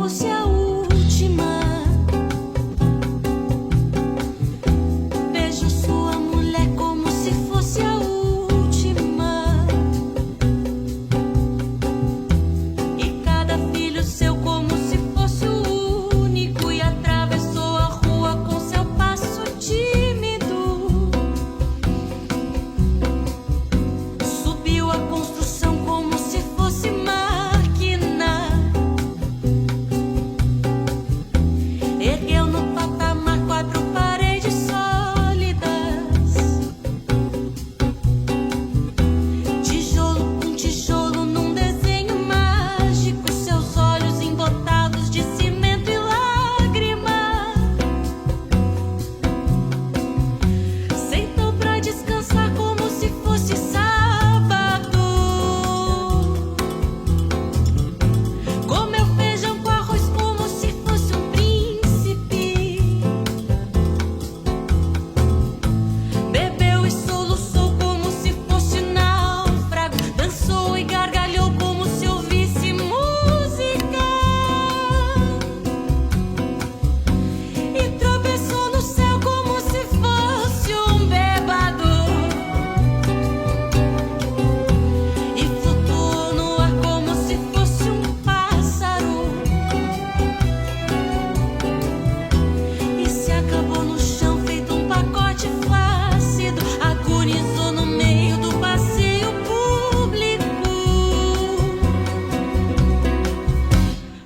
fosse a última. Vejo sua mulher como se fosse a última. E cada filho seu como se fosse o único. E atravessou a rua com seu passo tímido. Subiu a construção como se fosse máquina. Ergueu no patamar 4 paredes sólidas. Tijolo com tijolo num desenho mágico. Seus olhos embotados de cimento e lágrima. Sentou pra descansar como se fosse sábado. Comeu feijão com arroz como se fosse um príncipe. Bebeu e soluçou como se fosse náufrago. Dançou e gargalhou como se ouvisse música. E tropeçou no céu como se fosse um bêbado. E flutuou no ar como se fosse um pássaro. E se acabou no chão feito um pacote flácido. Agonizou no meio do passeio público.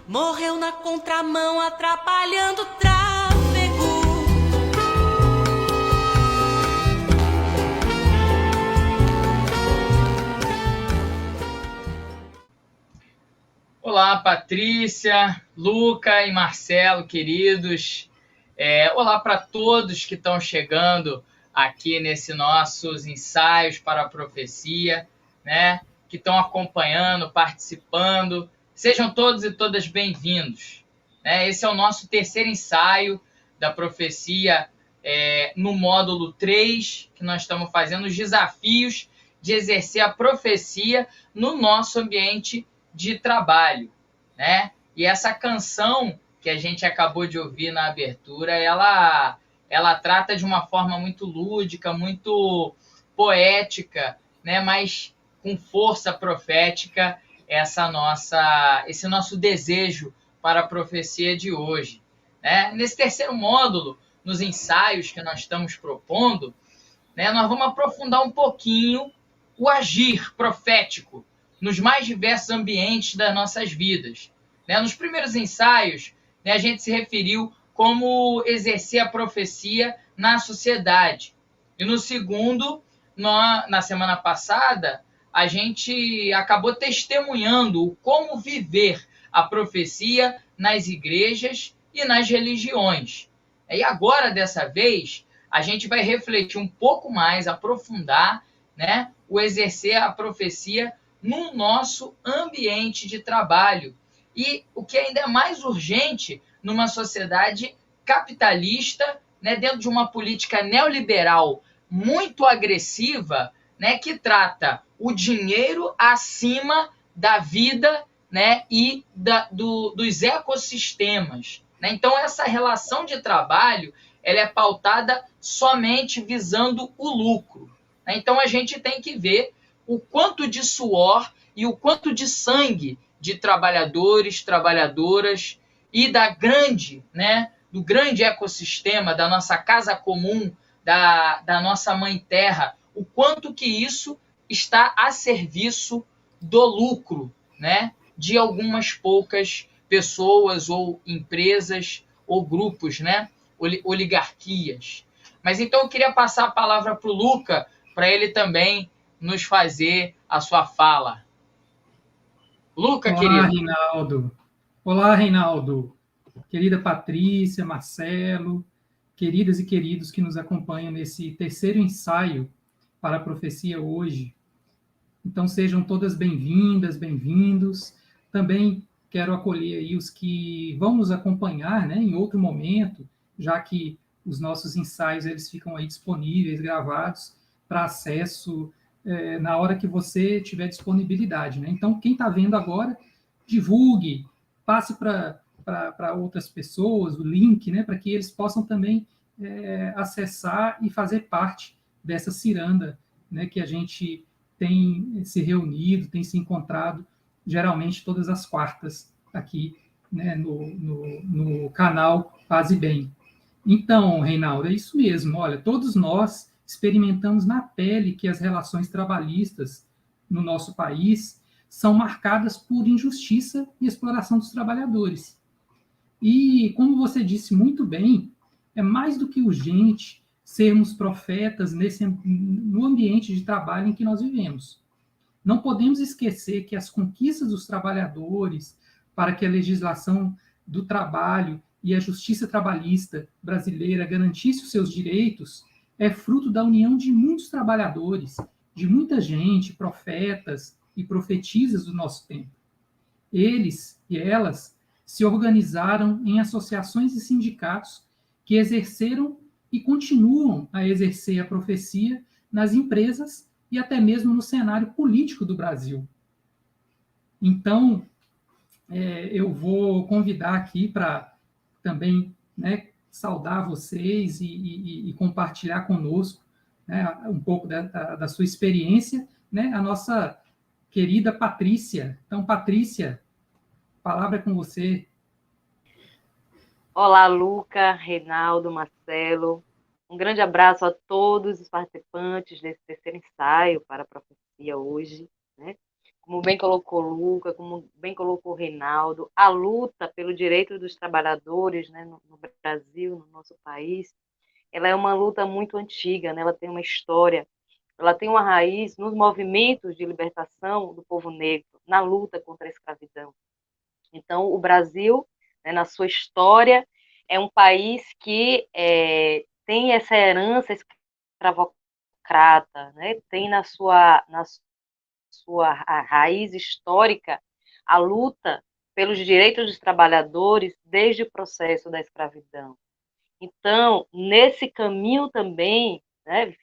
Morreu na contramão atrapalhando o tráfego. Olá, Patrícia, Luca e Marcelo, queridos. Olá para todos que estão chegando aqui nesses nossos ensaios para a profecia, né? Que estão acompanhando, participando. Sejam todos e todas bem-vindos, né? Esse é o nosso terceiro ensaio da profecia no módulo 3, que nós estamos fazendo os desafios de exercer a profecia no nosso ambiente de trabalho, né? E essa canção que a gente acabou de ouvir na abertura, ela trata de uma forma muito lúdica, muito poética, né? Mas com força profética esse nosso desejo para a profecia de hoje, né? Nesse terceiro módulo, nos ensaios que nós estamos propondo, né, nós vamos aprofundar um pouquinho o agir profético nos mais diversos ambientes das nossas vidas, né? Nos primeiros ensaios, né, a gente se referiu como exercer a profecia na sociedade. E no segundo, na semana passada, a gente acabou testemunhando como viver a profecia nas igrejas e nas religiões. E agora, dessa vez, a gente vai refletir um pouco mais, aprofundar, né, o exercer a profecia no nosso ambiente de trabalho. E o que ainda é mais urgente numa sociedade capitalista, né, dentro de uma política neoliberal muito agressiva, né, que trata o dinheiro acima da vida, né, e dos ecossistemas, né? Então, essa relação de trabalho ela é pautada somente visando o lucro, né? Então, a gente tem que ver o quanto de suor e o quanto de sangue de trabalhadores, trabalhadoras e do grande ecossistema, da nossa casa comum, da nossa mãe terra, o quanto que isso está a serviço do lucro, né, de algumas poucas pessoas ou empresas ou grupos, né, oligarquias. Mas então eu queria passar a palavra para o Luca, para ele também nos fazer a sua fala. Luca, Olá, querido. Reinaldo. Olá, Reinaldo. Querida Patrícia, Marcelo, queridas e queridos que nos acompanham nesse terceiro ensaio para a profecia hoje. Então, sejam todas bem-vindas, bem-vindos. Também quero acolher aí os que vão nos acompanhar, né, em outro momento, já que os nossos ensaios eles ficam aí disponíveis, gravados, para acesso na hora que você tiver disponibilidade, né? Então, quem está vendo agora, divulgue, passe para para outras pessoas, o link, né, para que eles possam também acessar e fazer parte dessa ciranda, né, que a gente tem se reunido, tem se encontrado, geralmente todas as quartas aqui, né, no canal Paz e Bem. Então, Reinaldo, é isso mesmo. Olha, todos nós experimentamos na pele que as relações trabalhistas no nosso país são marcadas por injustiça e exploração dos trabalhadores. E, como você disse muito bem, é mais do que urgente sermos profetas no ambiente de trabalho em que nós vivemos. Não podemos esquecer que as conquistas dos trabalhadores para que a legislação do trabalho e a justiça trabalhista brasileira garantisse os seus direitos é fruto da união de muitos trabalhadores, de muita gente, profetas e profetisas do nosso tempo. Eles e elas se organizaram em associações e sindicatos que exerceram e continuam a exercer a profecia nas empresas e até mesmo no cenário político do Brasil. Então, eu vou convidar aqui para também, né, saudar vocês e compartilhar conosco, né, um pouco da sua experiência, né, a nossa querida Patrícia. Então, Patrícia, a palavra é com você. Olá, Luca, Reinaldo, Marcelo. Um grande abraço a todos os participantes desse terceiro ensaio para a profecia hoje, né? Como bem colocou Luca, como bem colocou Reinaldo, a luta pelo direito dos trabalhadores, né, no Brasil, no nosso país, ela é uma luta muito antiga, né? Ela tem uma história, ela tem uma raiz nos movimentos de libertação do povo negro, na luta contra a escravidão. Então, o Brasil, né, na sua história, é um país que tem essa herança escravocrata, né? Tem na sua raiz histórica a luta pelos direitos dos trabalhadores desde o processo da escravidão. Então, nesse caminho também, né,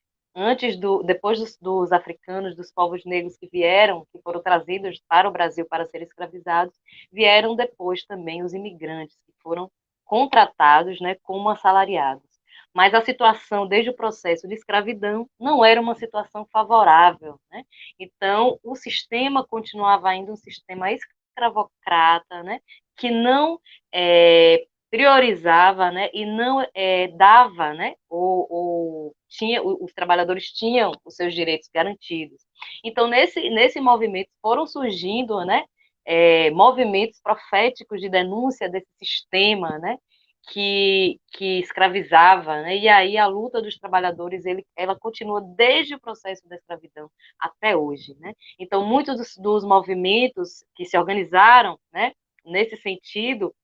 depois dos africanos, dos povos negros que foram trazidos para o Brasil para serem escravizados, vieram depois também os imigrantes que foram contratados, né, como assalariados. Mas a situação desde o processo de escravidão não era uma situação favorável, né? Então, o sistema continuava ainda um sistema escravocrata, né, que não priorizava, né, e não dava, né, os trabalhadores tinham os seus direitos garantidos. Então, nesse movimento foram surgindo, né, movimentos proféticos de denúncia desse sistema, né, que escravizava, né, e aí a luta dos trabalhadores ela continua desde o processo da escravidão até hoje, né? Então, muitos dos movimentos que se organizaram, né, nesse sentido,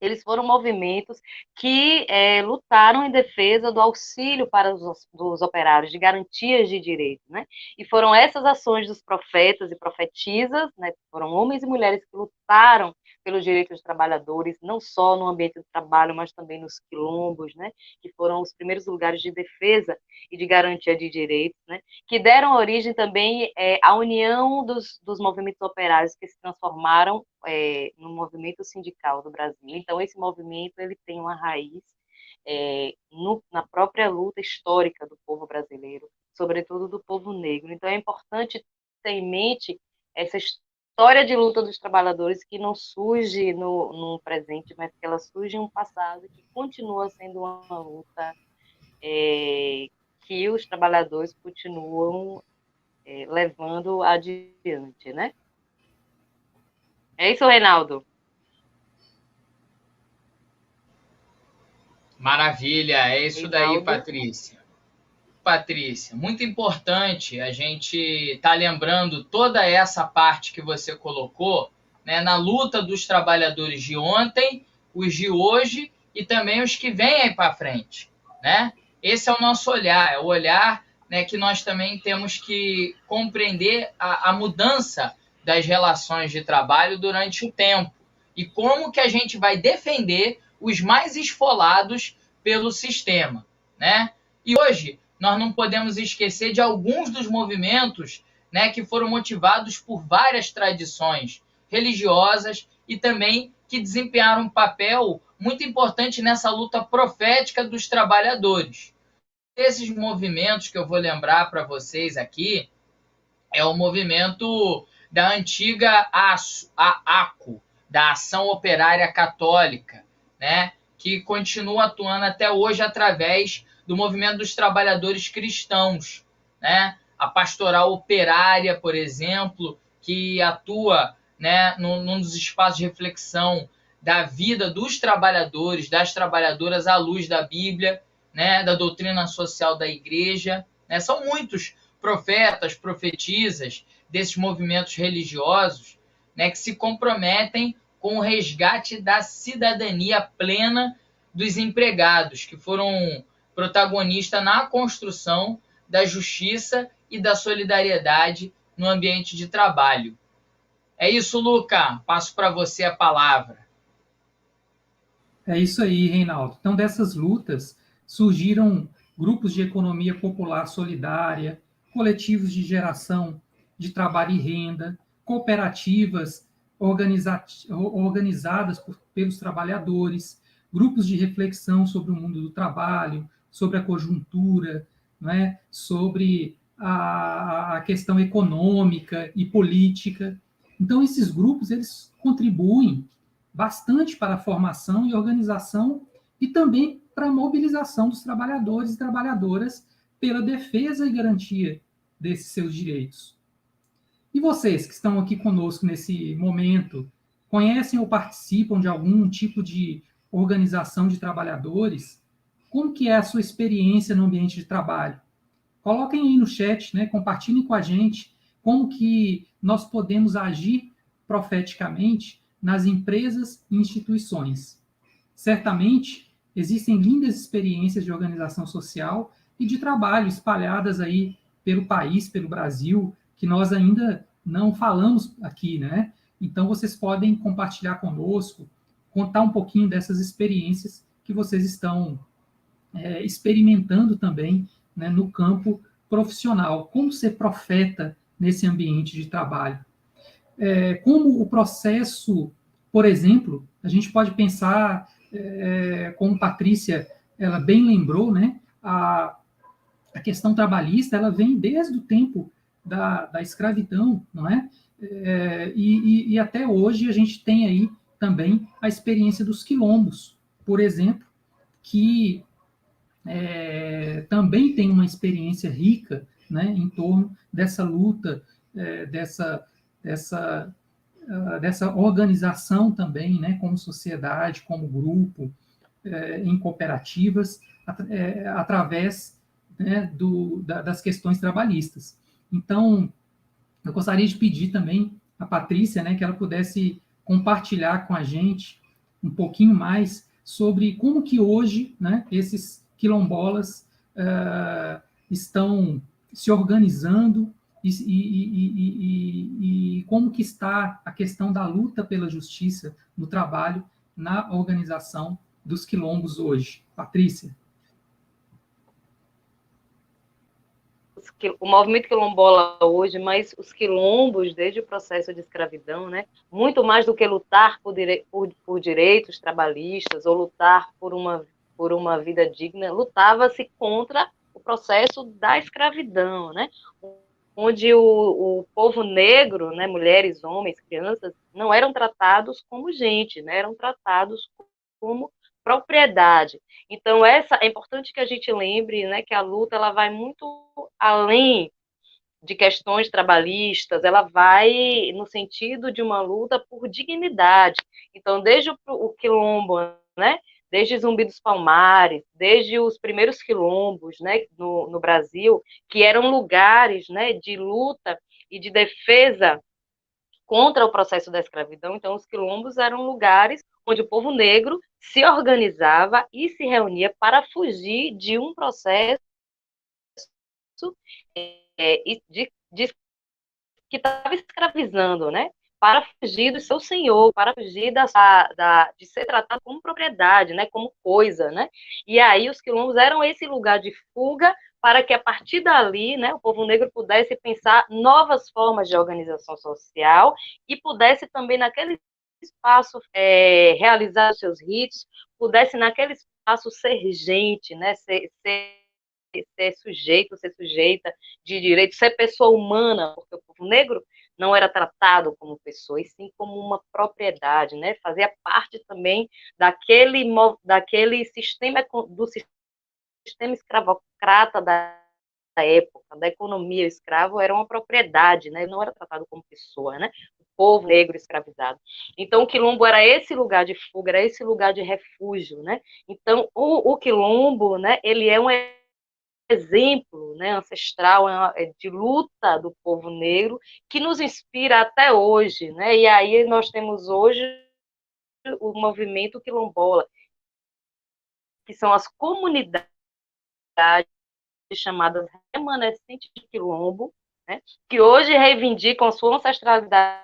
eles foram movimentos que lutaram em defesa do auxílio para dos operários, de garantias de direitos, né? E foram essas ações dos profetas e profetisas, né? Foram homens e mulheres que lutaram pelos direitos dos trabalhadores, não só no ambiente do trabalho, mas também nos quilombos, né? Que foram os primeiros lugares de defesa e de garantia de direitos, né? Que deram origem também à união dos movimentos operários que se transformaram no movimento sindical do Brasil. Então, esse movimento ele tem uma raiz na própria luta histórica do povo brasileiro, sobretudo do povo negro. Então, é importante ter em mente essa história de luta dos trabalhadores que não surge no presente, mas que ela surge em um passado que continua sendo uma luta que os trabalhadores continuam levando adiante, né? É isso, Reinaldo. Maravilha, é isso daí, Reinaldo. Patrícia. Patrícia, muito importante a gente estar lembrando toda essa parte que você colocou, né, na luta dos trabalhadores de ontem, os de hoje e também os que vêm aí para frente, né? Esse é o nosso olhar, é o olhar, né, que nós também temos que compreender a mudança das relações de trabalho durante o tempo e como que a gente vai defender os mais esfolados pelo sistema, né? E hoje nós não podemos esquecer de alguns dos movimentos, né, que foram motivados por várias tradições religiosas e também que desempenharam um papel muito importante nessa luta profética dos trabalhadores. Esses movimentos que eu vou lembrar para vocês aqui é o movimento da antiga ACO, da Ação Operária Católica, né, que continua atuando até hoje através do movimento dos trabalhadores cristãos, né, a Pastoral Operária, por exemplo, que atua, né, num dos espaços de reflexão da vida dos trabalhadores, das trabalhadoras à luz da Bíblia, né, da doutrina social da Igreja, né, são muitos profetas, profetisas desses movimentos religiosos, né, que se comprometem com o resgate da cidadania plena dos empregados, que foram protagonistas na construção da justiça e da solidariedade no ambiente de trabalho. É isso, Luca. Passo para você a palavra. É isso aí, Reinaldo. Então, dessas lutas surgiram grupos de economia popular solidária, coletivos de geração de trabalho e renda, cooperativas organizadas pelos trabalhadores, grupos de reflexão sobre o mundo do trabalho, sobre a conjuntura, né, sobre a questão econômica e política. Então, esses grupos eles contribuem bastante para a formação e organização e também para a mobilização dos trabalhadores e trabalhadoras pela defesa e garantia desses seus direitos. E vocês que estão aqui conosco nesse momento, conhecem ou participam de algum tipo de organização de trabalhadores? Como que é a sua experiência no ambiente de trabalho? Coloquem aí no chat, né? Compartilhem com a gente como que nós podemos agir profeticamente nas empresas e instituições. Certamente, existem lindas experiências de organização social e de trabalho espalhadas aí pelo país, pelo Brasil, que nós ainda não falamos aqui, né? Então, vocês podem compartilhar conosco, contar um pouquinho dessas experiências que vocês estão experimentando também, né, no campo profissional. Como ser profeta nesse ambiente de trabalho. Como o processo, por exemplo, a gente pode pensar, como Patrícia ela bem lembrou, né, a questão trabalhista ela vem desde o tempo da escravidão, não é? E até hoje a gente tem aí também a experiência dos quilombos, por exemplo, que também tem uma experiência rica, né, em torno dessa luta, dessa organização também, né, como sociedade, como grupo, em cooperativas, através, né, das questões trabalhistas. Então, eu gostaria de pedir também a Patrícia, né, que ela pudesse compartilhar com a gente um pouquinho mais sobre como que hoje, né, esses quilombolas estão se organizando e como que está a questão da luta pela justiça no trabalho na organização dos quilombos hoje. Patrícia. O movimento quilombola hoje, mas os quilombos, desde o processo de escravidão, né, muito mais do que lutar por direitos trabalhistas ou lutar por uma vida digna, lutava-se contra o processo da escravidão, né, onde o povo negro, né, mulheres, homens, crianças, não eram tratados como gente, né, eram tratados como propriedade. Então, é importante que a gente lembre, né, que a luta ela vai muito além de questões trabalhistas, ela vai no sentido de uma luta por dignidade. Então, desde o quilombo, né, desde Zumbi dos Palmares, desde os primeiros quilombos, né, no Brasil, que eram lugares, né, de luta e de defesa contra o processo da escravidão. Então, os quilombos eram lugares onde o povo negro se organizava e se reunia para fugir de um processo que estava escravizando, né? Para fugir do seu senhor, para fugir de ser tratado como propriedade, né? Como coisa, né? E aí os quilombos eram esse lugar de fuga para que a partir dali, né, o povo negro pudesse pensar novas formas de organização social e pudesse também naquele espaço realizar os seus ritos, pudesse naquele espaço ser gente, né? Ser sujeito, ser sujeita de direito, ser pessoa humana, porque o povo negro não era tratado como pessoa, e sim como uma propriedade, né? Fazia parte também daquele sistema, do sistema escravocrata da época, da economia. O escravo era uma propriedade, né? Não era tratado como pessoa, né? O povo negro escravizado. Então, o quilombo era esse lugar de fuga, era esse lugar de refúgio, né? Então, o quilombo, né? Ele é um exemplo, né, ancestral de luta do povo negro que nos inspira até hoje, né? E aí nós temos hoje o movimento quilombola, que são as comunidades chamadas remanescentes de quilombo, né, que hoje reivindicam a sua ancestralidade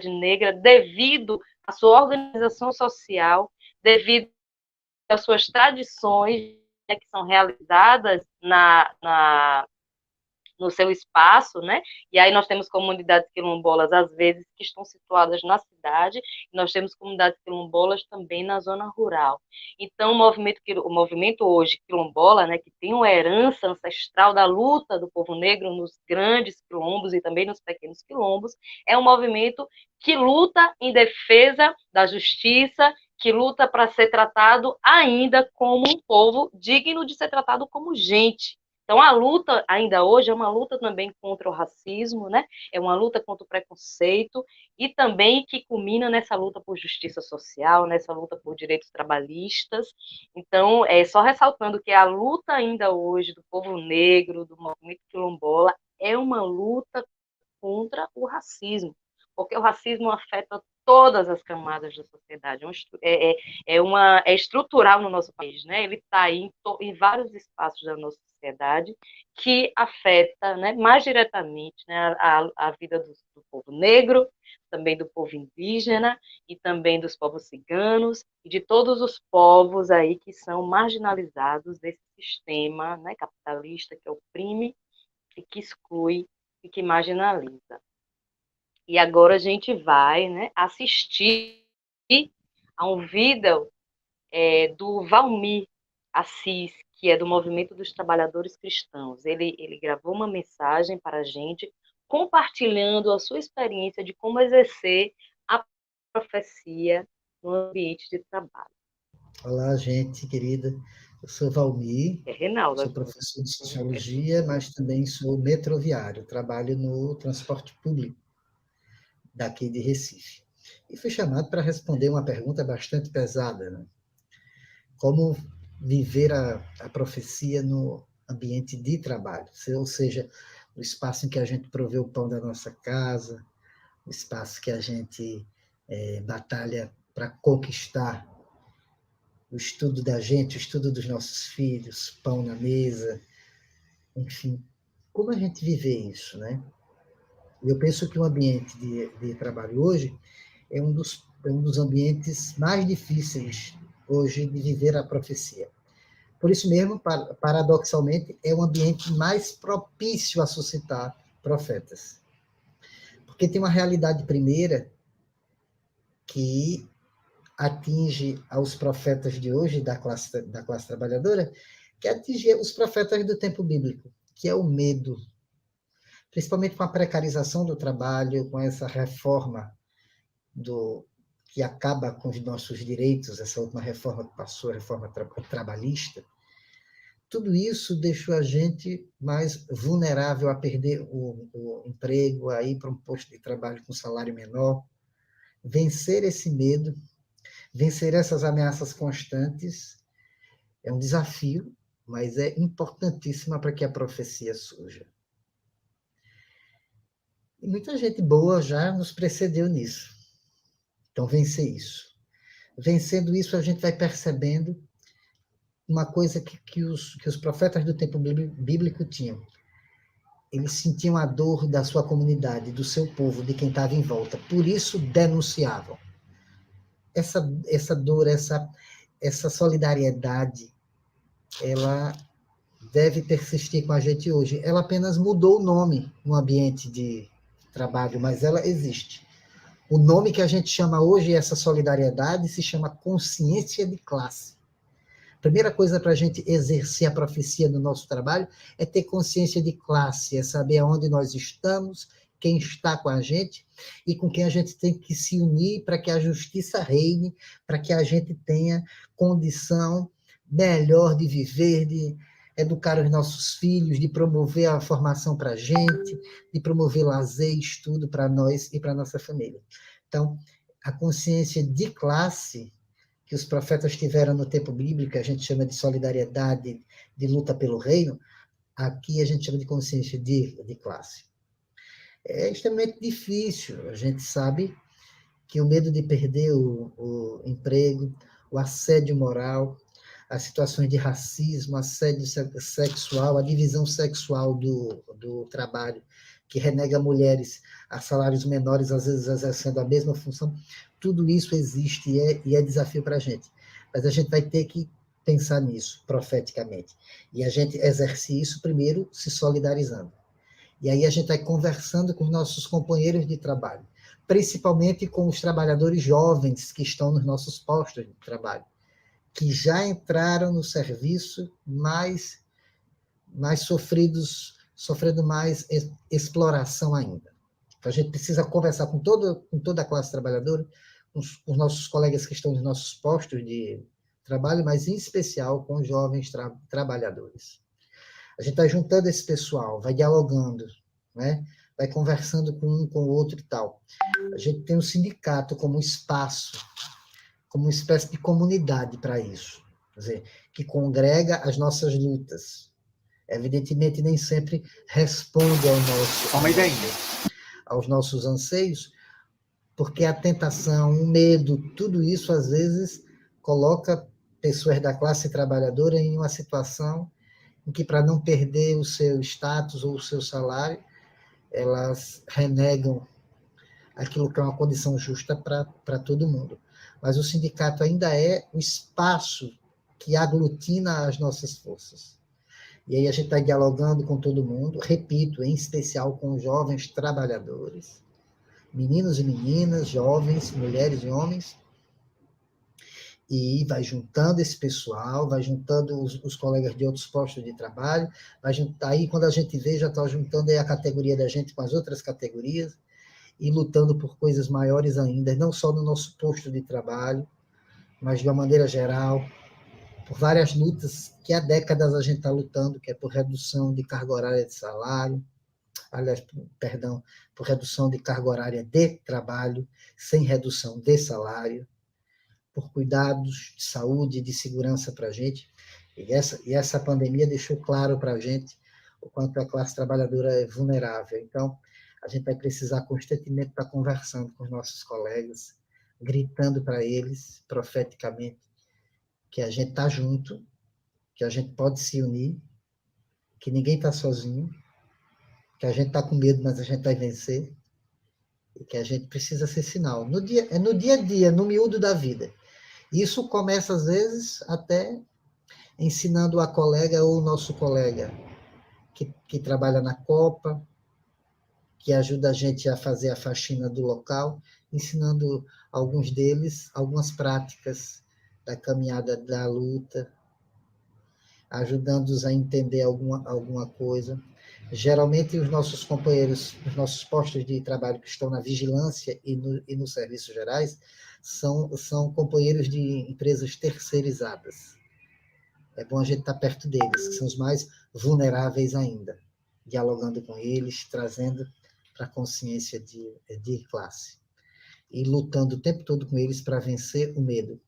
negra devido à sua organização social, devido às suas tradições, né, que são realizadas no seu espaço, né? E aí nós temos comunidades quilombolas, às vezes, que estão situadas na cidade, e nós temos comunidades quilombolas também na zona rural. Então, o movimento hoje quilombola, né, que tem uma herança ancestral da luta do povo negro nos grandes quilombos e também nos pequenos quilombos, é um movimento que luta em defesa da justiça, que luta para ser tratado ainda como um povo digno de ser tratado como gente. Então, a luta, ainda hoje, é uma luta também contra o racismo, né? É uma luta contra o preconceito e também que culmina nessa luta por justiça social, nessa luta por direitos trabalhistas. Então, só ressaltando que a luta ainda hoje do povo negro, do movimento quilombola, é uma luta contra o racismo, porque o racismo afeta todas as camadas da sociedade, é estrutural no nosso país, né? Ele está aí em vários espaços da nossa sociedade, que afeta, né, mais diretamente, né, a vida do povo negro, também do povo indígena e também dos povos ciganos e de todos os povos aí que são marginalizados desse sistema, né, capitalista que oprime e que exclui e que marginaliza. E agora a gente vai, né, assistir a um vídeo do Valmir Assis, que é do Movimento dos Trabalhadores Cristãos. Ele gravou uma mensagem para a gente, compartilhando a sua experiência de como exercer a profecia no ambiente de trabalho. Olá, gente querida. Eu sou Valmir, Reinaldo, sou professor de Sociologia, mas também sou metroviário, trabalho no transporte público daqui de Recife. E fui chamado para responder uma pergunta bastante pesada, né? Como viver a profecia no ambiente de trabalho, ou seja, o espaço em que a gente provê o pão da nossa casa, o espaço que a gente batalha para conquistar o estudo da gente, o estudo dos nossos filhos, pão na mesa, enfim, como a gente vive isso, né? Eu penso que o ambiente de trabalho hoje é um dos ambientes mais difíceis hoje de viver a profecia. Por isso mesmo, paradoxalmente, é o ambiente mais propício a suscitar profetas. Porque tem uma realidade primeira que atinge aos profetas de hoje, da classe trabalhadora, que atinge os profetas do tempo bíblico, que é o medo. Principalmente com a precarização do trabalho, com essa reforma que acaba com os nossos direitos, essa última reforma que passou, a reforma trabalhista, tudo isso deixou a gente mais vulnerável a perder o emprego, a ir para um posto de trabalho com salário menor. Vencer esse medo, vencer essas ameaças constantes, é um desafio, mas é importantíssimo para que a profecia surja. E muita gente boa já nos precedeu nisso. Então, vencer isso. Vencendo isso, a gente vai percebendo uma coisa que os profetas do tempo bíblico tinham. Eles sentiam a dor da sua comunidade, do seu povo, de quem estava em volta. Por isso, denunciavam. Essa dor, essa solidariedade, ela deve persistir com a gente hoje. Ela apenas mudou o nome no ambiente de trabalho, mas ela existe. O nome que a gente chama hoje, essa solidariedade, se chama consciência de classe. A primeira coisa para a gente exercer a profecia no nosso trabalho é ter consciência de classe, é saber aonde nós estamos, quem está com a gente e com quem a gente tem que se unir para que a justiça reine, para que a gente tenha condição melhor de viver, de educar os nossos filhos, de promover a formação para a gente, de promover lazer e estudo para nós e para a nossa família. Então, a consciência de classe que os profetas tiveram no tempo bíblico, a gente chama de solidariedade, de luta pelo reino, aqui a gente chama de consciência de classe. É extremamente difícil, a gente sabe que o medo de perder o emprego, o assédio moral, as situações de racismo, assédio sexual, a divisão sexual do trabalho, que renega mulheres a salários menores, às vezes exercendo a mesma função, tudo isso existe e é desafio para a gente. Mas a gente vai ter que pensar nisso, profeticamente. E a gente exerce isso primeiro se solidarizando. E aí a gente vai conversando com os nossos companheiros de trabalho, principalmente com os trabalhadores jovens que estão nos nossos postos de trabalho, que já entraram no serviço mais sofrendo mais exploração ainda. Então, a gente precisa conversar com toda a classe trabalhadora, com os nossos colegas que estão nos nossos postos de trabalho, mas em especial com os jovens trabalhadores. A gente vai juntando esse pessoal, vai dialogando, né? Vai conversando com um, com o outro e tal. A gente tem um sindicato como um espaço, como uma espécie de comunidade para isso, quer dizer, que congrega as nossas lutas. Evidentemente, nem sempre responde aos nossos anseios, porque a tentação, o medo, tudo isso, às vezes, coloca pessoas da classe trabalhadora em uma situação em que, para não perder o seu status ou o seu salário, elas renegam aquilo que é uma condição justa para todo mundo. Mas o sindicato ainda é o espaço que aglutina as nossas forças. E aí a gente está dialogando com todo mundo, repito, em especial com os jovens trabalhadores, meninos e meninas, jovens, mulheres e homens, e vai juntando esse pessoal, vai juntando os colegas de outros postos de trabalho, vai juntar, aí quando a gente vê, já está juntando aí a categoria da gente com as outras categorias, e lutando por coisas maiores ainda, não só no nosso posto de trabalho, mas de uma maneira geral, por várias lutas que há décadas a gente está lutando, que é por redução de carga horária de salário, por redução de carga horária de trabalho, sem redução de salário, por cuidados de saúde e de segurança para a gente. E essa pandemia deixou claro para a gente o quanto a classe trabalhadora é vulnerável. Então, a gente vai precisar constantemente estar conversando com os nossos colegas, gritando para eles, profeticamente, que a gente está junto, que a gente pode se unir, que ninguém está sozinho, que a gente está com medo, mas a gente vai vencer, e que a gente precisa ser sinal. No dia a dia, no miúdo da vida. Isso começa, às vezes, até ensinando a colega ou o nosso colega que trabalha na Copa, que ajuda a gente a fazer a faxina do local, ensinando alguns deles algumas práticas da caminhada da luta, ajudando-os a entender alguma coisa. Geralmente, os nossos companheiros, os nossos postos de trabalho que estão na vigilância e nos serviços gerais, são companheiros de empresas terceirizadas. É bom a gente estar perto deles, que são os mais vulneráveis ainda, dialogando com eles, trazendo para a consciência de classe. E lutando o tempo todo com eles para vencer o medo.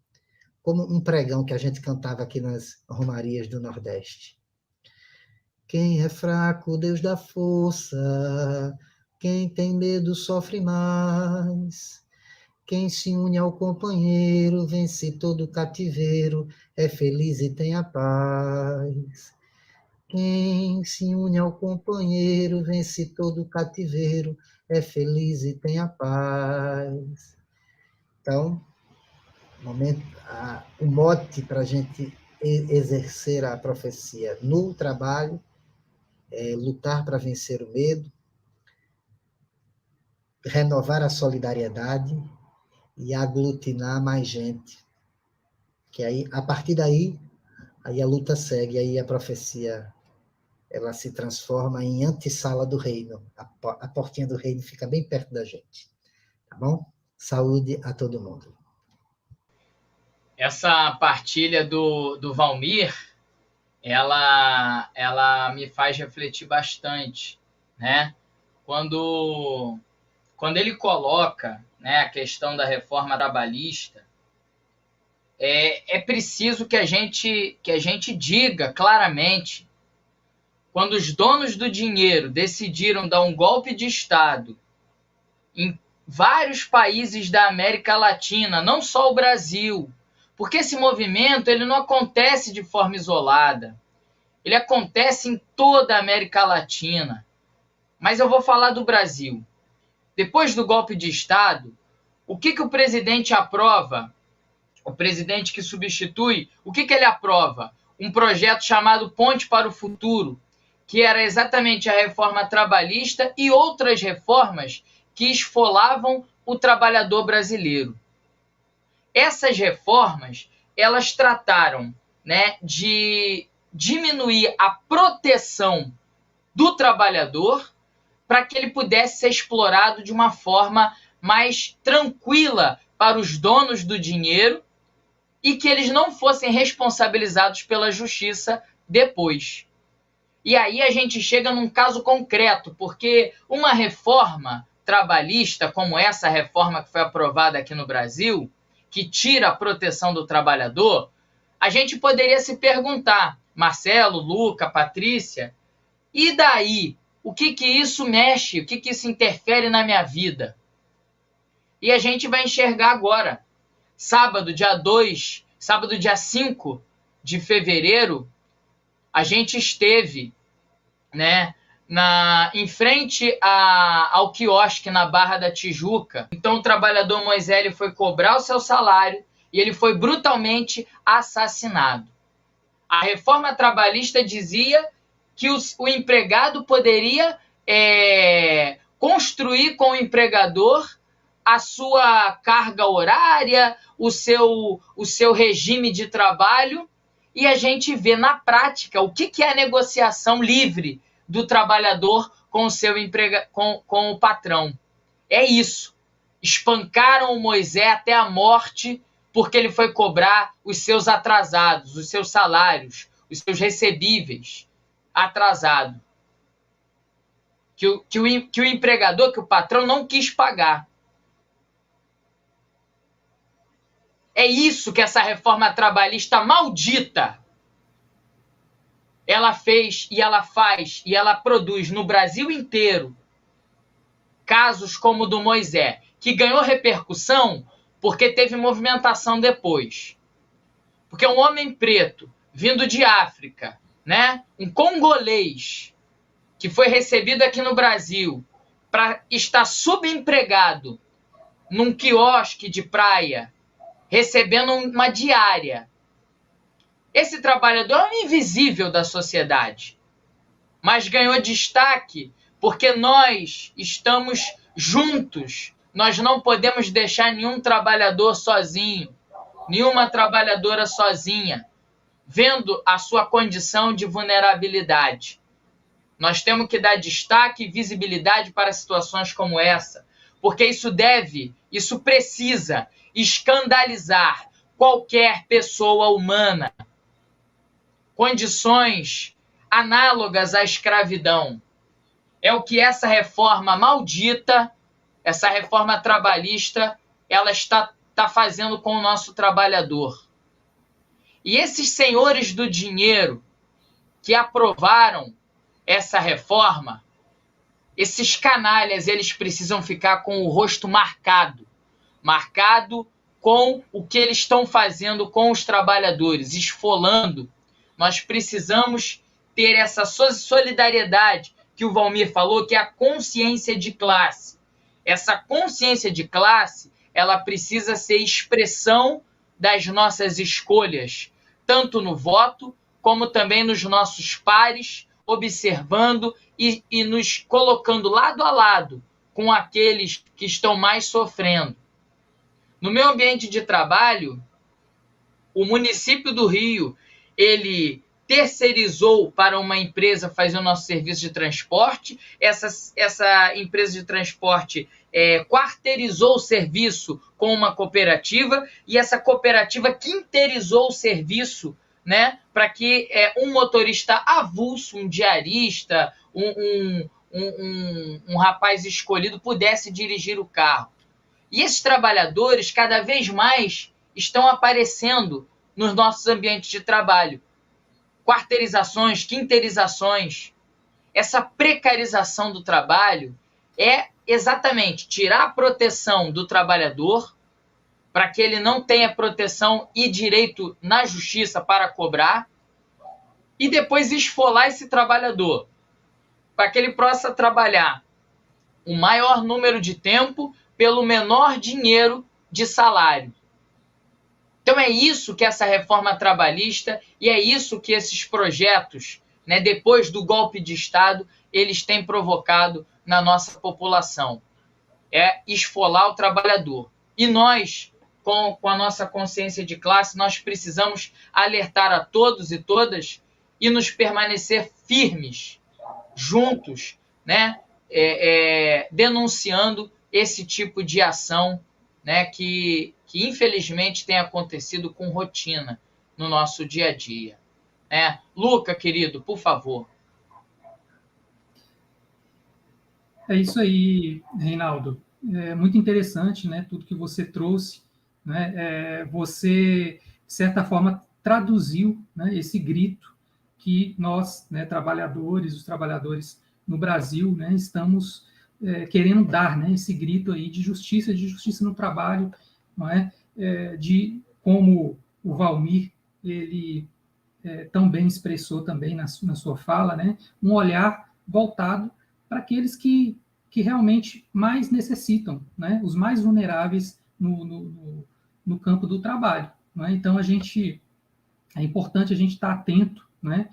Como um pregão que a gente cantava aqui nas romarias do Nordeste. Quem é fraco, Deus dá força. Quem tem medo, sofre mais. Quem se une ao companheiro, vence todo cativeiro, é feliz e tem a paz. Quem se une ao companheiro, vence todo cativeiro, é feliz e tem a paz. Então, o mote para a gente exercer a profecia no trabalho é lutar para vencer o medo, renovar a solidariedade e aglutinar mais gente. Que aí, a partir daí, aí a luta segue, aí a profecia ela se transforma em antessala do reino. A portinha do reino fica bem perto da gente. Tá bom? Saúde a todo mundo. Essa partilha do Valmir, ela me faz refletir bastante, né? Quando ele coloca, né, a questão da reforma trabalhista, é preciso que a gente diga claramente, quando os donos do dinheiro decidiram dar um golpe de Estado em vários países da América Latina, não só o Brasil, porque esse movimento ele não acontece de forma isolada, ele acontece em toda a América Latina. Mas eu vou falar do Brasil. Depois do golpe de Estado, o que o presidente aprova? O presidente que substitui, o que ele aprova? Um projeto chamado Ponte para o Futuro, que era exatamente a reforma trabalhista e outras reformas que esfolavam o trabalhador brasileiro. Essas reformas, elas trataram, né, de diminuir a proteção do trabalhador para que ele pudesse ser explorado de uma forma mais tranquila para os donos do dinheiro e que eles não fossem responsabilizados pela justiça depois. E aí a gente chega num caso concreto, porque uma reforma trabalhista, como essa reforma que foi aprovada aqui no Brasil, que tira a proteção do trabalhador, a gente poderia se perguntar, Marcelo, Luca, Patrícia, e daí? O que isso mexe? O que isso interfere na minha vida? E a gente vai enxergar agora. Sábado, dia 5 de fevereiro, a gente esteve, né, em frente ao quiosque na Barra da Tijuca. Então o trabalhador Moisés foi cobrar o seu salário e ele foi brutalmente assassinado. A reforma trabalhista dizia que o empregado poderia construir com o empregador a sua carga horária, o seu regime de trabalho, e a gente vê na prática o que é a negociação livre do trabalhador com o patrão. É isso. Espancaram o Moisés até a morte porque ele foi cobrar os seus atrasados, os seus salários, os seus recebíveis atrasado. Que o empregador, que o patrão não quis pagar. É isso que essa reforma trabalhista maldita ela fez e ela faz e ela produz no Brasil inteiro casos como o do Moisés, que ganhou repercussão porque teve movimentação depois. Porque um homem preto vindo de África, né, um congolês que foi recebido aqui no Brasil para estar subempregado num quiosque de praia, recebendo uma diária. Esse trabalhador é um invisível da sociedade, mas ganhou destaque porque nós estamos juntos. Nós não podemos deixar nenhum trabalhador sozinho, nenhuma trabalhadora sozinha, vendo a sua condição de vulnerabilidade. Nós temos que dar destaque e visibilidade para situações como essa, porque isso precisa escandalizar qualquer pessoa humana. Condições análogas à escravidão. É o que essa reforma maldita, essa reforma trabalhista, ela está fazendo com o nosso trabalhador. E esses senhores do dinheiro que aprovaram essa reforma, esses canalhas, eles precisam ficar com o rosto marcado com o que eles estão fazendo com os trabalhadores, esfolando. Nós precisamos ter essa solidariedade que o Valmir falou, que é a consciência de classe. Essa consciência de classe, ela precisa ser expressão das nossas escolhas, tanto no voto, como também nos nossos pares, observando e nos colocando lado a lado com aqueles que estão mais sofrendo. No meu ambiente de trabalho, o município do Rio, ele terceirizou para uma empresa fazer o nosso serviço de transporte. Essa empresa de transporte quarteirizou o serviço com uma cooperativa e essa cooperativa quinterizou o serviço, né, para que um motorista avulso, um diarista, um rapaz escolhido pudesse dirigir o carro. E esses trabalhadores, cada vez mais, estão aparecendo nos nossos ambientes de trabalho. Quarteirizações, quinteirizações. Essa precarização do trabalho é exatamente tirar a proteção do trabalhador para que ele não tenha proteção e direito na justiça para cobrar e depois esfolar esse trabalhador para que ele possa trabalhar o maior número de tempo pelo menor dinheiro de salário. Então é isso que essa reforma trabalhista e é isso que esses projetos, né, depois do golpe de Estado, eles têm provocado na nossa população. É esfolar o trabalhador. E nós, com a nossa consciência de classe, nós precisamos alertar a todos e todas e nos permanecer firmes, juntos, né, denunciando esse tipo de ação, né, que infelizmente tem acontecido com rotina no nosso dia a dia. Luca, querido, por favor. É isso aí, Reinaldo. É muito interessante, né, tudo que você trouxe. Né? Você, de certa forma, traduziu, né, esse grito que nós, né, os trabalhadores no Brasil, né, estamos querendo dar, né, esse grito aí de justiça no trabalho, não é? De como o Valmir ele tão bem expressou também na sua fala, né, um olhar voltado para aqueles que realmente mais necessitam, né, os mais vulneráveis no campo do trabalho. Né? Então, é importante a gente estar atento, né,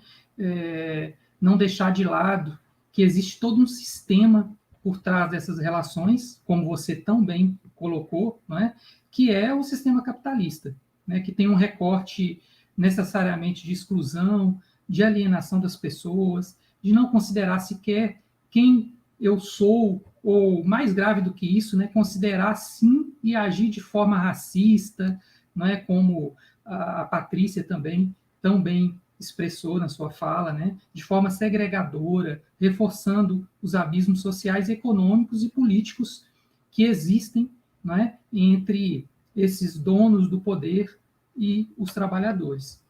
não deixar de lado que existe todo um sistema por trás dessas relações, como você tão bem colocou, né, que é o sistema capitalista, né, que tem um recorte necessariamente de exclusão, de alienação das pessoas, de não considerar sequer quem eu sou, ou mais grave do que isso, né, considerar sim e agir de forma racista, não é, como a Patrícia também tão bem expressou na sua fala, né, de forma segregadora, reforçando os abismos sociais, econômicos e políticos que existem, né, entre esses donos do poder e os trabalhadores.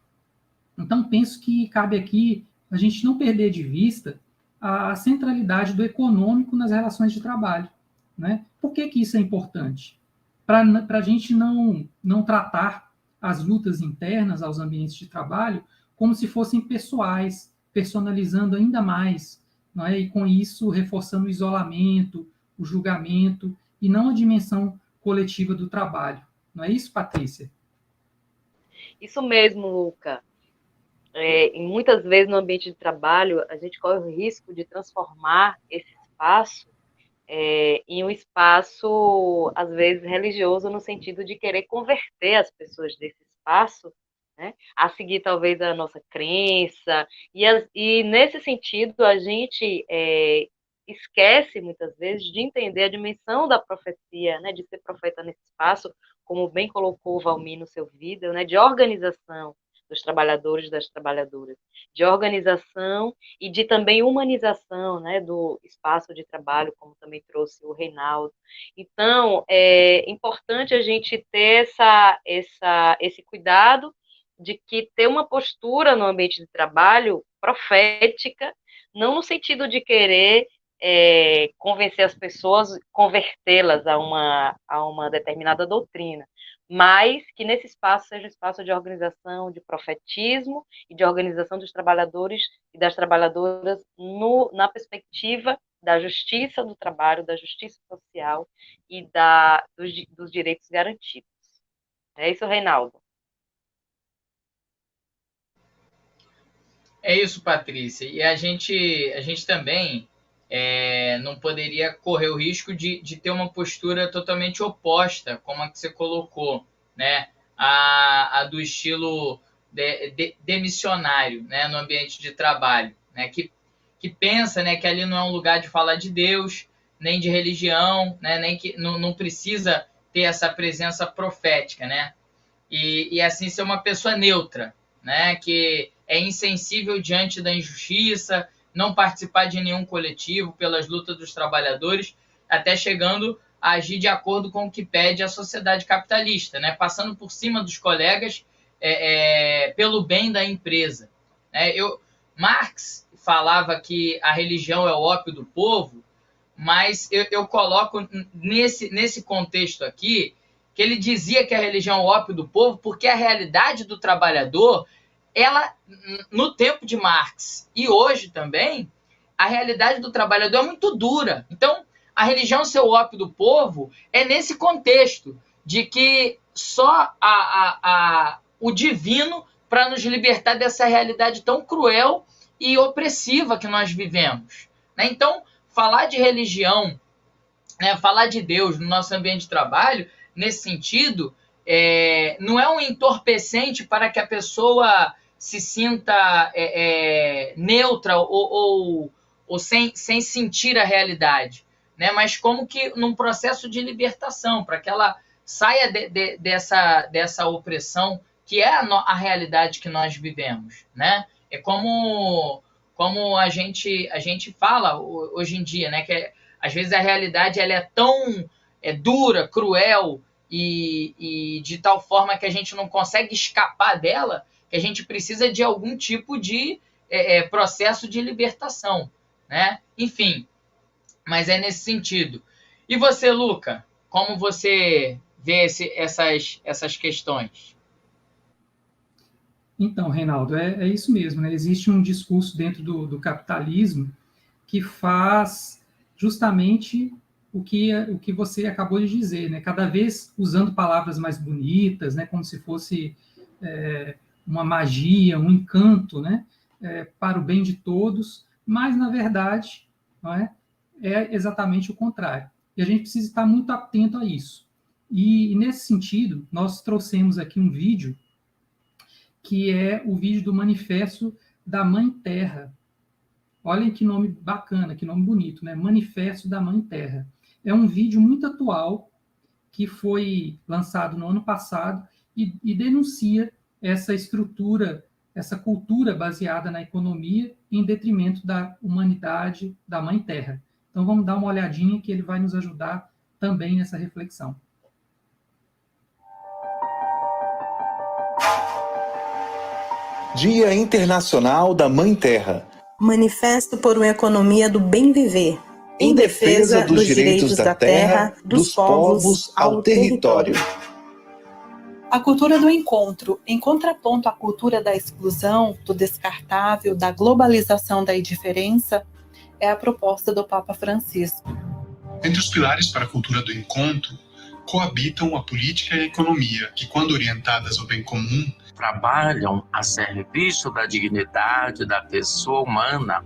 Então, penso que cabe aqui a gente não perder de vista a centralidade do econômico nas relações de trabalho. Né? Por que isso é importante? Para a gente não tratar as lutas internas aos ambientes de trabalho como se fossem pessoais, personalizando ainda mais, não é? E com isso reforçando o isolamento, o julgamento, e não a dimensão coletiva do trabalho. Não é isso, Patrícia? Isso mesmo, Luca. E muitas vezes no ambiente de trabalho, a gente corre o risco de transformar esse espaço em um espaço, às vezes, religioso, no sentido de querer converter as pessoas desse espaço, né, a seguir talvez a nossa crença, e nesse sentido a gente esquece muitas vezes de entender a dimensão da profecia, né, de ser profeta nesse espaço, como bem colocou o Valmir no seu vídeo, né, de organização dos trabalhadores e das trabalhadoras, de organização e de também humanização, né, do espaço de trabalho, como também trouxe o Reinaldo. Então, é importante a gente ter esse cuidado de que ter uma postura no ambiente de trabalho profética, não no sentido de querer convencer as pessoas, convertê-las a uma determinada doutrina, mas que nesse espaço seja um espaço de organização, de profetismo e de organização dos trabalhadores e das trabalhadoras na perspectiva da justiça do trabalho, da justiça social e dos direitos garantidos. É isso, Reinaldo. É isso, Patrícia. E a gente também não poderia correr o risco de ter uma postura totalmente oposta, como a que você colocou, né? A do estilo demissionário, né? No ambiente de trabalho, né? Que pensa, né, que ali não é um lugar de falar de Deus, nem de religião, né? Nem que não precisa ter essa presença profética, né? E assim ser uma pessoa neutra, né? Que é insensível diante da injustiça, não participar de nenhum coletivo pelas lutas dos trabalhadores, até chegando a agir de acordo com o que pede a sociedade capitalista, né? Passando por cima dos colegas pelo bem da empresa. Marx falava que a religião é o ópio do povo, mas eu coloco nesse contexto aqui que ele dizia que a religião é o ópio do povo porque a realidade do trabalhador, ela, no tempo de Marx e hoje também, a realidade do trabalhador é muito dura. Então, a religião ser o ópio do povo é nesse contexto de que só o divino para nos libertar dessa realidade tão cruel e opressiva que nós vivemos, né? Então, falar de religião, né, falar de Deus no nosso ambiente de trabalho, nesse sentido, não é um entorpecente para que a pessoa se sinta neutra ou sem sentir a realidade, né? Mas como que num processo de libertação, para que ela saia dessa opressão que é a realidade que nós vivemos, né? É como a gente fala hoje em dia, né? Que às vezes a realidade ela é tão dura, cruel e de tal forma que a gente não consegue escapar dela, que a gente precisa de algum tipo de processo de libertação, né? Enfim, mas é nesse sentido. E você, Luca, como você vê essas questões? Então, Reinaldo, é isso mesmo, né? Existe um discurso dentro do capitalismo que faz justamente o que você acabou de dizer, né? Cada vez usando palavras mais bonitas, né? Como se fosse uma magia, um encanto, né? Para o bem de todos, mas, na verdade, não é exatamente o contrário. E a gente precisa estar muito atento a isso. E nesse sentido, nós trouxemos aqui um vídeo que é o vídeo do Manifesto da Mãe Terra. Olhem que nome bacana, que nome bonito, né? Manifesto da Mãe Terra. É um vídeo muito atual, que foi lançado no ano passado, e denuncia essa estrutura, essa cultura baseada na economia, em detrimento da humanidade, da Mãe Terra. Então vamos dar uma olhadinha, que ele vai nos ajudar também nessa reflexão. Dia Internacional da Mãe Terra. Manifesto por uma economia do bem viver, em defesa dos direitos da terra, dos povos ao território. A cultura do encontro, em contraponto à cultura da exclusão, do descartável, da globalização da indiferença, é a proposta do Papa Francisco. Entre os pilares para a cultura do encontro, coabitam a política e a economia, que, quando orientadas ao bem comum, trabalham a serviço da dignidade da pessoa humana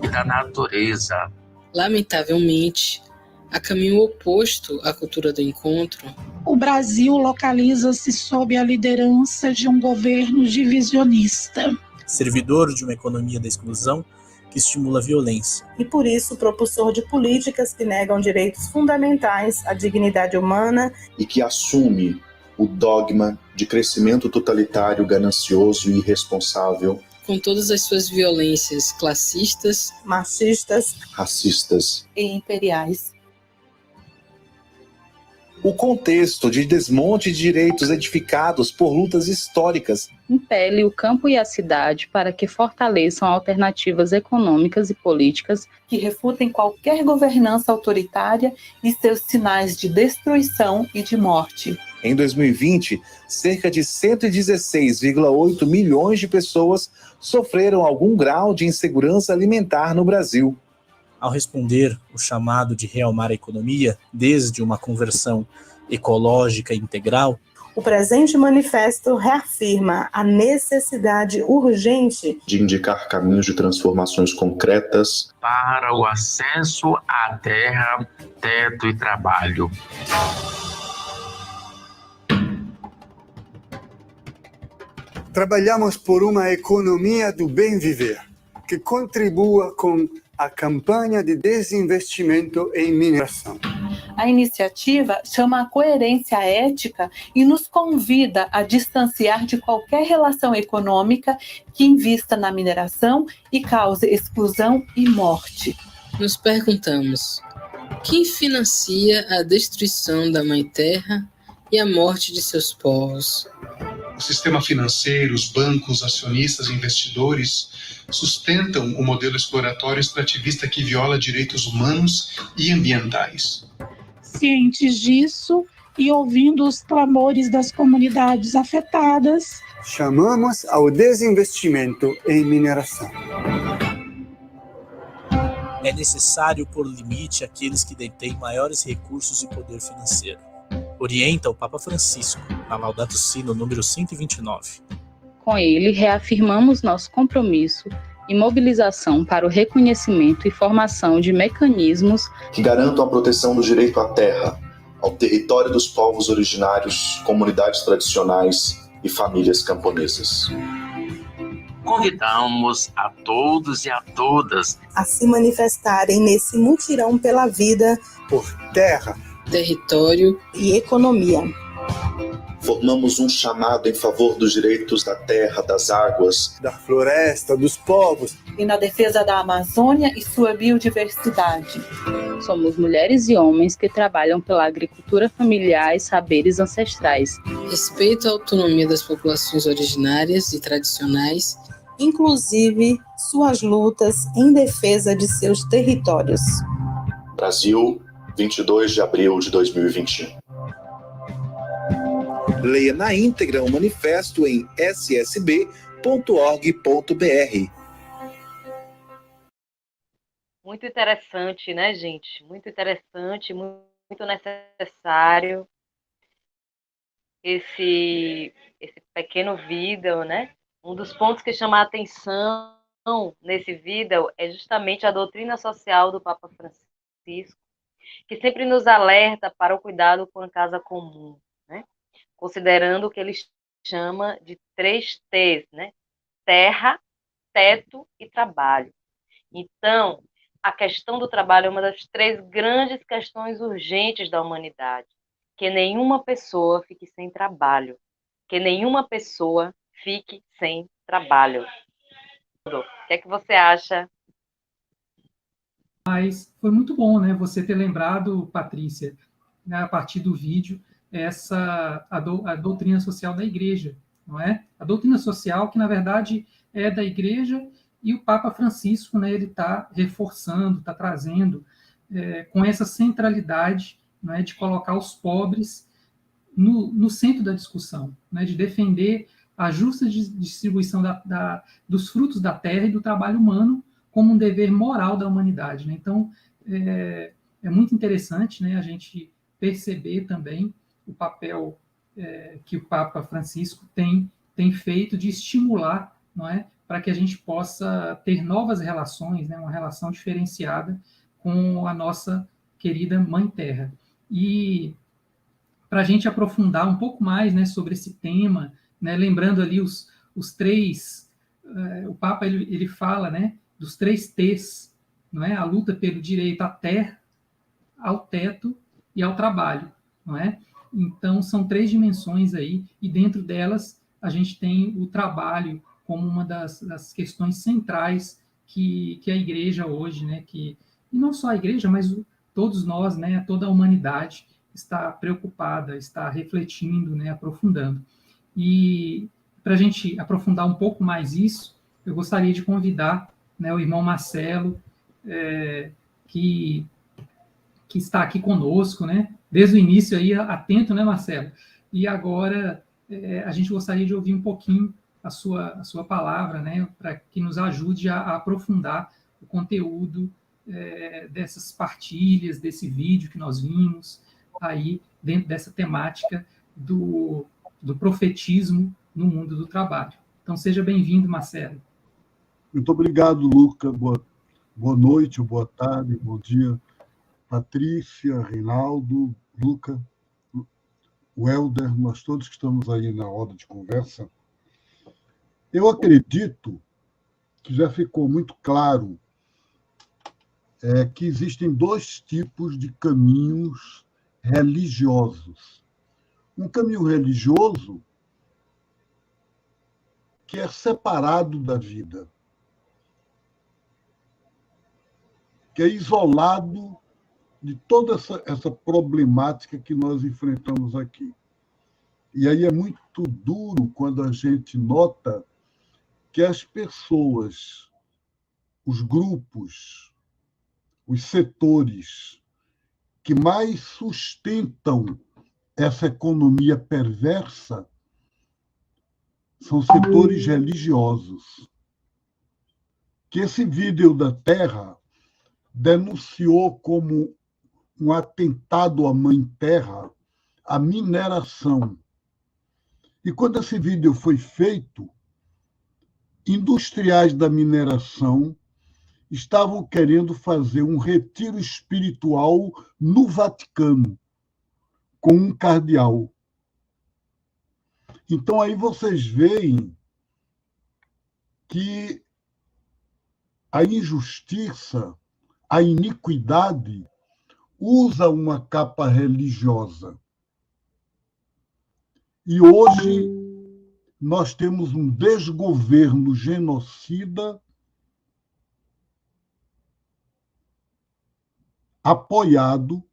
e da natureza. Lamentavelmente, a caminho oposto à cultura do encontro, o Brasil localiza-se sob a liderança de um governo divisionista, servidor de uma economia da exclusão que estimula a violência. E por isso propulsor de políticas que negam direitos fundamentais à dignidade humana e que assume o dogma de crescimento totalitário, ganancioso e irresponsável, com todas as suas violências classistas, machistas, racistas e imperiais. O contexto de desmonte de direitos edificados por lutas históricas impele o campo e a cidade para que fortaleçam alternativas econômicas e políticas que refutem qualquer governança autoritária e seus sinais de destruição e de morte. Em 2020, cerca de 116,8 milhões de pessoas sofreram algum grau de insegurança alimentar no Brasil. Ao responder o chamado de realmar a economia, desde uma conversão ecológica integral, O presente manifesto reafirma a necessidade urgente de indicar caminhos de transformações concretas para o acesso à terra, teto e trabalho. Trabalhamos por uma economia do bem viver, que contribua com a campanha de desinvestimento em mineração. A iniciativa chama a coerência ética e nos convida a distanciar de qualquer relação econômica que invista na mineração e cause exclusão e morte. Nos perguntamos: quem financia a destruição da Mãe Terra e a morte de seus povos? O sistema financeiro, os bancos, acionistas e investidores sustentam o modelo exploratório extrativista que viola direitos humanos e ambientais. Cientes disso e ouvindo os clamores das comunidades afetadas, chamamos ao desinvestimento em mineração. É necessário pôr limite àqueles que detêm maiores recursos e poder financeiro. Orienta o Papa Francisco, na Laudato Si, no número 129. Com ele, reafirmamos nosso compromisso e mobilização para o reconhecimento e formação de mecanismos que garantam a proteção do direito à terra, ao território dos povos originários, comunidades tradicionais e famílias camponesas. Convidamos a todos e a todas a se manifestarem nesse mutirão pela vida, por terra, território e economia. Formamos um chamado em favor dos direitos da terra, das águas, da floresta, dos povos e na defesa da Amazônia e sua biodiversidade. Somos mulheres e homens que trabalham pela agricultura familiar e saberes ancestrais. Respeito à autonomia das populações originárias e tradicionais, inclusive suas lutas em defesa de seus territórios. Brasil, 22 de abril de 2021. Leia na íntegra o manifesto em ssb.org.br. Muito interessante, né, gente? Muito interessante, muito necessário esse pequeno vídeo, né? Um dos pontos que chama a atenção nesse vídeo é justamente a doutrina social do Papa Francisco, que sempre nos alerta para o cuidado com a casa comum, né? Considerando o que ele chama de 3 T's, né? Terra, teto e trabalho. Então, a questão do trabalho é uma das 3 grandes questões urgentes da humanidade. Que nenhuma pessoa fique sem trabalho. Que nenhuma pessoa fique sem trabalho. O que é que você acha? Mas foi muito bom, né, você ter lembrado, Patrícia, né, a partir do vídeo, a doutrina social da Igreja, não é? A doutrina social que, na verdade, é da Igreja, e o Papa Francisco, né, ele está reforçando, está trazendo com essa centralidade, né, de colocar os pobres no centro da discussão, né, de defender a justa distribuição dos frutos da terra e do trabalho humano como um dever moral da humanidade, né? Então, é muito interessante, né, a gente perceber também o papel que o Papa Francisco tem feito de estimular, não é, para que a gente possa ter novas relações, né, uma relação diferenciada com a nossa querida Mãe Terra. E para a gente aprofundar um pouco mais, né, sobre esse tema, né, lembrando ali os 3, o Papa ele fala, né, dos 3 T's, não é? A luta pelo direito à terra, ao teto e ao trabalho, não é? Então, são 3 dimensões aí, e dentro delas a gente tem o trabalho como uma das questões centrais que a Igreja hoje, né, e não só a Igreja, mas todos nós, né, toda a humanidade está preocupada, está refletindo, né, aprofundando. E para a gente aprofundar um pouco mais isso, eu gostaria de convidar, né, o irmão Marcelo, que está aqui conosco, né, desde o início aí, atento, né, Marcelo? E agora a gente gostaria de ouvir um pouquinho a sua palavra, né, para que nos ajude a aprofundar o conteúdo dessas partilhas, desse vídeo que nós vimos aí dentro dessa temática do profetismo no mundo do trabalho. Então, seja bem-vindo, Marcelo. Muito obrigado, Luca. Boa noite, boa tarde, bom dia. Patrícia, Reinaldo, Luca, o Helder, nós todos que estamos aí na roda de conversa. Eu acredito que já ficou muito claro que existem dois tipos de caminhos religiosos. Um caminho religioso que é separado da vida, que é isolado de toda essa problemática que nós enfrentamos aqui. E aí é muito duro quando a gente nota que as pessoas, os grupos, os setores que mais sustentam essa economia perversa são setores religiosos. Que esse vídeo da Terra denunciou como um atentado à Mãe Terra a mineração. E quando esse vídeo foi feito, industriais da mineração estavam querendo fazer um retiro espiritual no Vaticano, com um cardeal. Então, aí vocês veem que a injustiça, a iniquidade, usa uma capa religiosa. E hoje nós temos um desgoverno genocida apoiado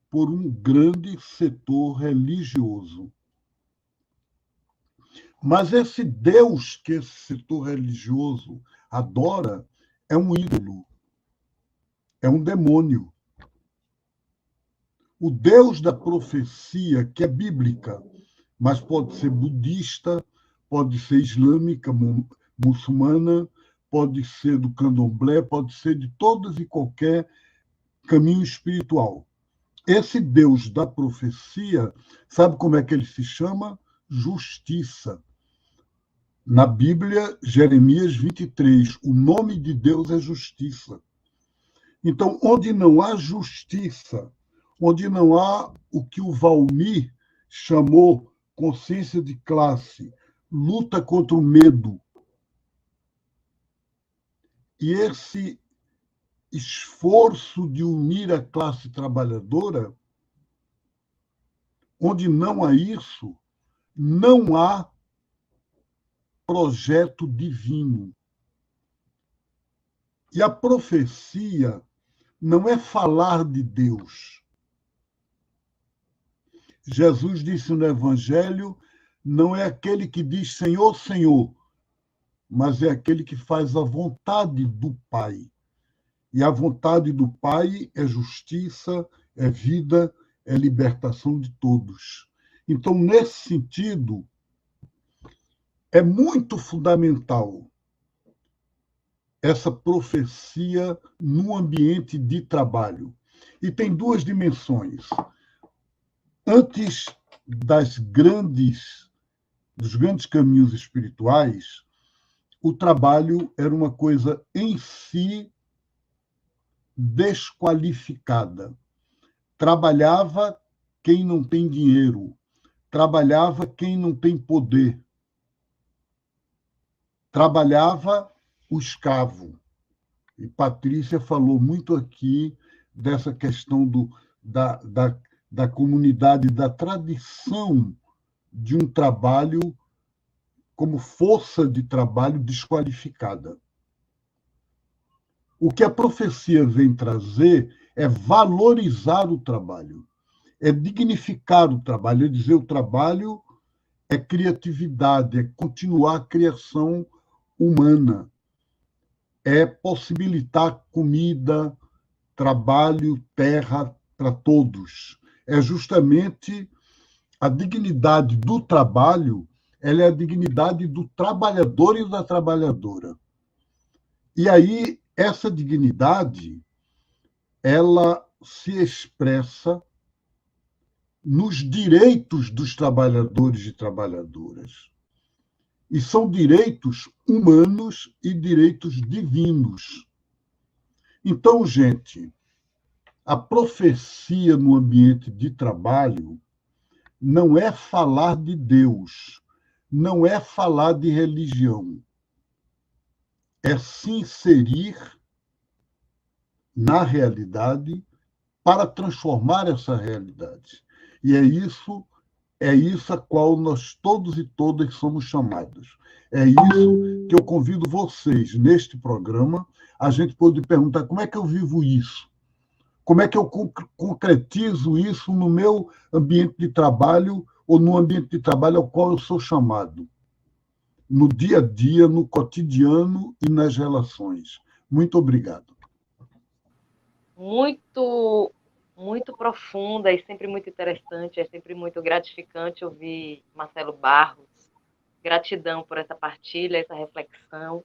por um grande setor religioso. Mas esse Deus que esse setor religioso adora é um ídolo, é um demônio. O Deus da profecia, que é bíblica, mas pode ser budista, pode ser islâmica, muçulmana, pode ser do candomblé, pode ser de todas e qualquer caminho espiritual. Esse Deus da profecia, sabe como é que ele se chama? Justiça. Na Bíblia, Jeremias 23, o nome de Deus é justiça. Então, onde não há justiça, onde não há o que o Valmir chamou consciência de classe, luta contra o medo, e esse esforço de unir a classe trabalhadora, onde não há isso, não há projeto divino. E a profecia não é falar de Deus. Jesus disse no Evangelho, não é aquele que diz Senhor, Senhor, mas é aquele que faz a vontade do Pai. E a vontade do Pai é justiça, é vida, é libertação de todos. Então, nesse sentido, é muito fundamental essa profecia no ambiente de trabalho. E tem duas dimensões. Antes dos grandes caminhos espirituais, o trabalho era uma coisa em si desqualificada. Trabalhava quem não tem dinheiro, trabalhava quem não tem poder, trabalhava o escravo. E Patrícia falou muito aqui dessa questão da comunidade, da tradição de um trabalho como força de trabalho desqualificada. O que a profecia vem trazer é valorizar o trabalho, é dignificar o trabalho, é dizer o trabalho é criatividade, é continuar a criação humana, é possibilitar comida, trabalho, terra para todos. É justamente a dignidade do trabalho, ela é a dignidade do trabalhador e da trabalhadora. E aí, essa dignidade, ela se expressa nos direitos dos trabalhadores e trabalhadoras. E são direitos humanos e direitos divinos. Então, gente, a profecia no ambiente de trabalho não é falar de Deus, não é falar de religião, é se inserir na realidade para transformar essa realidade. E é isso a qual nós todos e todas somos chamados. É isso que eu convido vocês, neste programa, a gente pode perguntar como é que eu vivo isso? Como é que eu concretizo isso no meu ambiente de trabalho ou no ambiente de trabalho ao qual eu sou chamado? No dia a dia, no cotidiano e nas relações. Muito obrigado. Muito, muito profunda e sempre muito interessante, é sempre muito gratificante ouvir Marcelo Barros. Gratidão por essa partilha, essa reflexão.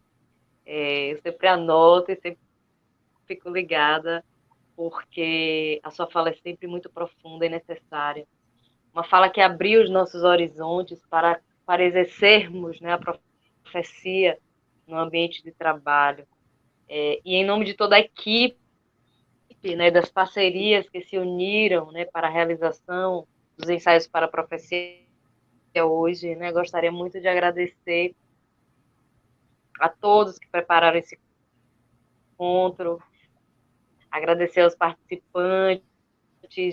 Eu sempre anoto e sempre fico ligada, porque a sua fala é sempre muito profunda e necessária. Uma fala que abriu os nossos horizontes para exercermos, né, a profecia no ambiente de trabalho. E em nome de toda a equipe, né, das parcerias que se uniram, né, para a realização dos ensaios para a profecia hoje, né, gostaria muito de agradecer a todos que prepararam esse encontro, agradecer aos participantes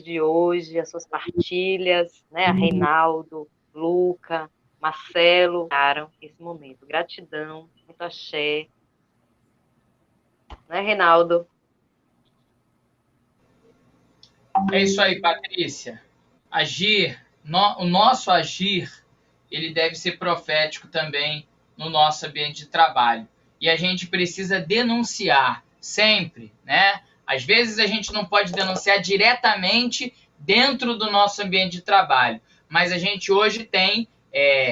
de hoje, as suas partilhas, né, a Reinaldo, Luca, Marcelo, esse momento. Gratidão, muito axé. Né, Reinaldo? É isso aí, Patrícia. O nosso agir, ele deve ser profético também no nosso ambiente de trabalho. E a gente precisa denunciar sempre, né? Às vezes a gente não pode denunciar diretamente dentro do nosso ambiente de trabalho, mas a gente hoje tem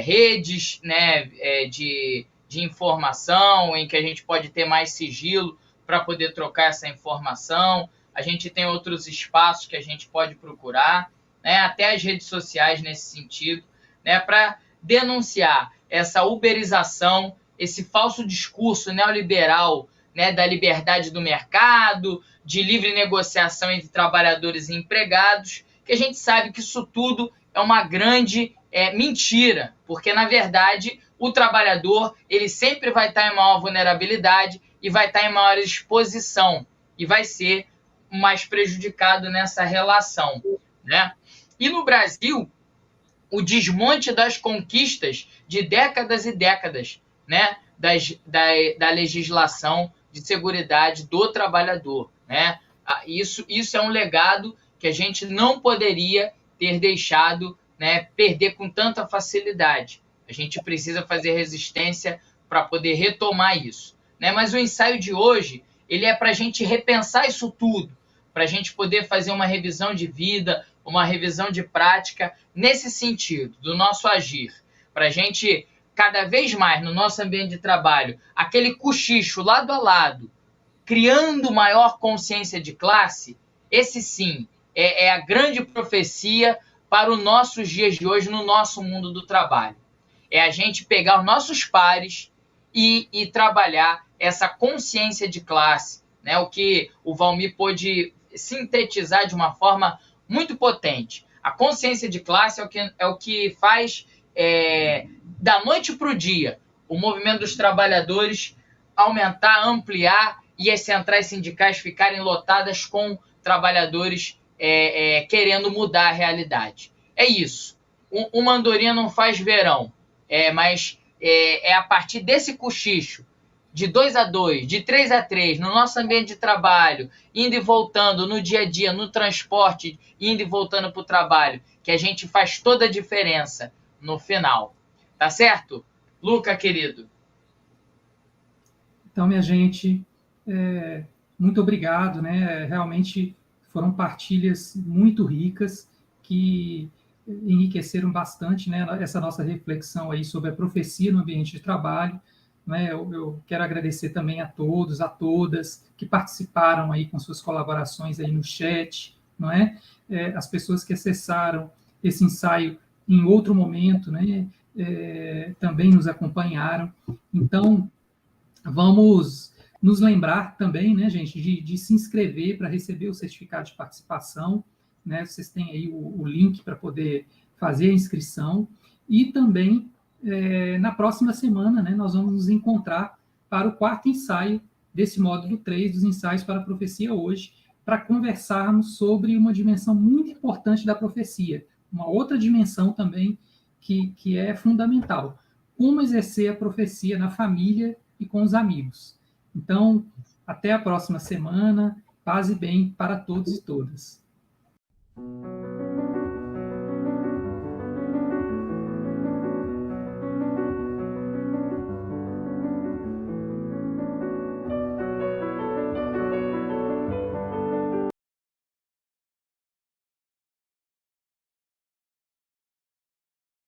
redes, né, de informação em que a gente pode ter mais sigilo para poder trocar essa informação. A gente tem outros espaços que a gente pode procurar, né, até as redes sociais nesse sentido, né, para denunciar essa uberização, esse falso discurso neoliberal, né, da liberdade do mercado, de livre negociação entre trabalhadores e empregados, que a gente sabe que isso tudo é uma grande mentira, porque, na verdade, o trabalhador ele sempre vai estar em maior vulnerabilidade e vai estar em maior exposição e vai ser mais prejudicado nessa relação, né? E no Brasil, o desmonte das conquistas de décadas e décadas, né, da legislação de seguridade do trabalhador, né? Isso é um legado que a gente não poderia ter deixado, né, perder com tanta facilidade. A gente precisa fazer resistência para poder retomar isso, né? Mas o ensaio de hoje ele é para a gente repensar isso tudo, para a gente poder fazer uma revisão de vida, uma revisão de prática nesse sentido, do nosso agir, para a gente, cada vez mais, no nosso ambiente de trabalho, aquele cochicho lado a lado, criando maior consciência de classe, esse sim é a grande profecia para os nossos dias de hoje no nosso mundo do trabalho. É a gente pegar os nossos pares e trabalhar essa consciência de classe, né? O que o Valmir pôde sintetizar de uma forma muito potente. A consciência de classe é o que faz, da noite para o dia, o movimento dos trabalhadores aumentar, ampliar e as centrais sindicais ficarem lotadas com trabalhadores querendo mudar a realidade. É isso. Uma andorinha não faz verão, mas é a partir desse cochicho, de 2 a 2, de 3 a 3, no nosso ambiente de trabalho, indo e voltando no dia a dia, no transporte, indo e voltando para o trabalho, que a gente faz toda a diferença no final. Tá certo? Luca, querido. Então, minha gente, muito obrigado, né? Realmente foram partilhas muito ricas que enriqueceram bastante, né, essa nossa reflexão aí sobre a profecia no ambiente de trabalho. Né? Eu quero agradecer também a todos, a todas que participaram aí com suas colaborações aí no chat, não é? As pessoas que acessaram esse ensaio em outro momento, né? Também nos acompanharam. Então, vamos nos lembrar também, né, gente, de se inscrever para receber o certificado de participação, né? Vocês têm aí o link para poder fazer a inscrição. E também, na próxima semana, né, nós vamos nos encontrar para o 4º ensaio desse módulo 3 dos ensaios para a profecia hoje, para conversarmos sobre uma dimensão muito importante da profecia, uma outra dimensão também que é fundamental, como exercer a profecia na família e com os amigos. Então, até a próxima semana, paz e bem para todos e todas.